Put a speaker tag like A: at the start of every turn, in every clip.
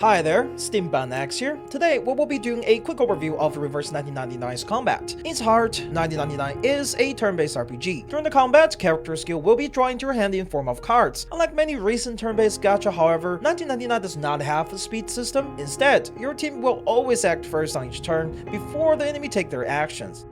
A: Hi there, Steambound X here. Today we will be doing a quick overview of Reverse 1999's combat. In its heart, 1999 is a turn-based RPG. During the combat, character skill will be drawn into your hand in form of cards. Unlike many recent turn-based gacha, however, 1999 does not have a speed system. Instead, your team will always act first on each turn before the enemy take their actions.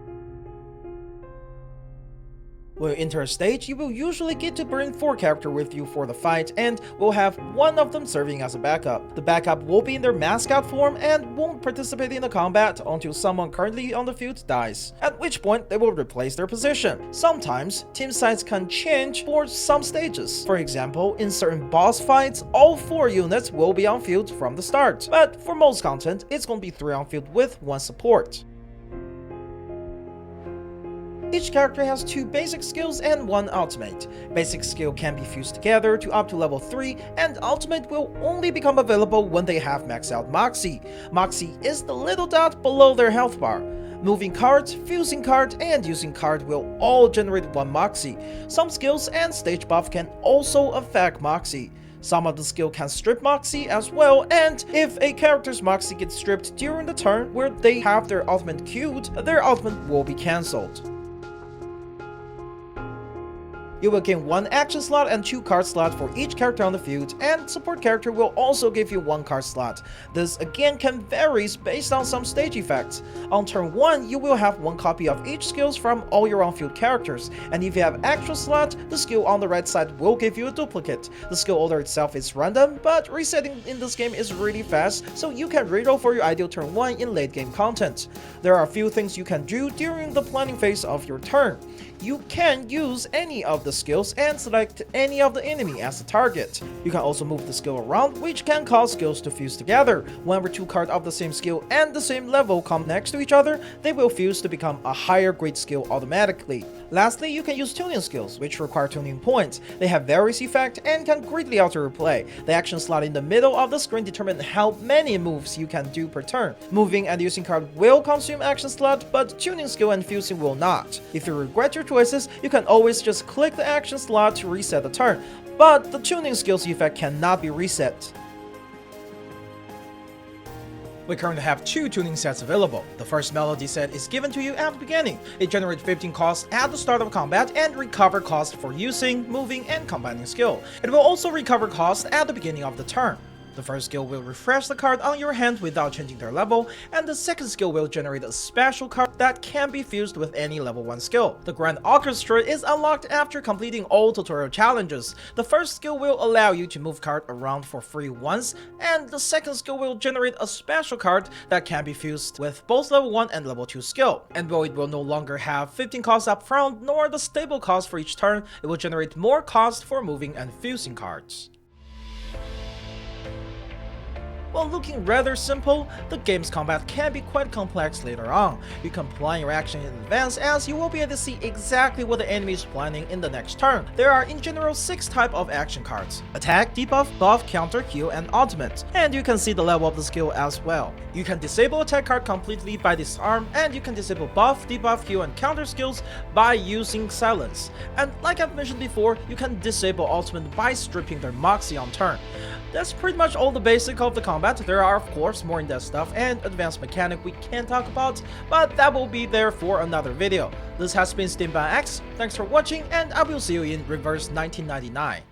A: When you enter a stage, you will usually get to bring 4 characters with you for the fight and will have one of them serving as a backup. The backup will be in their mascot form and won't participate in the combat until someone currently on the field dies, at which point they will replace their position. Sometimes, team size can change for some stages. For example, in certain boss fights, all 4 units will be on field from the start, but for most content, it's gonna be 3 on field with 1 support. Each character has 2 basic skills and 1 ultimate. Basic skill can be fused together to up to level 3, and ultimate will only become available when they have maxed out Moxie. Moxie is the little dot below their health bar. Moving cards, fusing card, and using card will all generate 1 Moxie. Some skills and stage buff can also affect Moxie. Some of the skill can strip Moxie as well, and if a character's Moxie gets stripped during the turn where they have their ultimate queued, their ultimate will be cancelled. You will gain 1 action slot and 2 card slots for each character on the field, and support character will also give you 1 card slot. This again can vary based on some stage effects. On turn 1, you will have 1 copy of each skills from all your on-field characters, and if you have extra slot, the skill on the right side will give you a duplicate. The skill order itself is random, but resetting in this game is really fast, so you can reroll for your ideal turn 1 in late game content. There are a few things you can do during the planning phase of your turn. You can use any of the skills and select any of the enemy as a target. You can also move the skill around, which can cause skills to fuse together. Whenever 2 cards of the same skill and the same level come next to each other, they will fuse to become a higher grade skill automatically. Lastly, you can use tuning skills, which require tuning points. They have various effects and can greatly alter your play. The action slot in the middle of the screen determines how many moves you can do per turn. Moving and using card will consume action slot, but tuning skill and fusing will not. If you regret your choices, you can always just click the action slot to reset the turn, but the tuning skills effect cannot be reset. We currently have 2 tuning sets available. The first melody set is given to you at the beginning. It generates 15 costs at the start of combat and recover costs for using, moving, and combining skill. It will also recover costs at the beginning of the turn. The first skill will refresh the card on your hand without changing their level, and the second skill will generate a special card that can be fused with any level 1 skill. The Grand Orchestra is unlocked after completing all tutorial challenges. The first skill will allow you to move card around for free once, and the second skill will generate a special card that can be fused with both level 1 and level 2 skill. And though it will no longer have 15 costs up front, nor the stable cost for each turn, it will generate more cost for moving and fusing cards. While looking rather simple, the game's combat can be quite complex later on. You can plan your action in advance, as you will be able to see exactly what the enemy is planning in the next turn. There are in general 6 types of action cards: attack, debuff, buff, counter, heal, and ultimate. And you can see the level of the skill as well. You can disable attack card completely by disarm, and you can disable buff, debuff, heal, and counter skills by using silence. And like I've mentioned before, you can disable ultimate by stripping their Moxie on turn. That's pretty much all the basic of the combat. There are of course more in-depth stuff and advanced mechanic we can talk about, but that will be there for another video. This has been Steambound X, thanks for watching, and I will see you in Reverse 1999.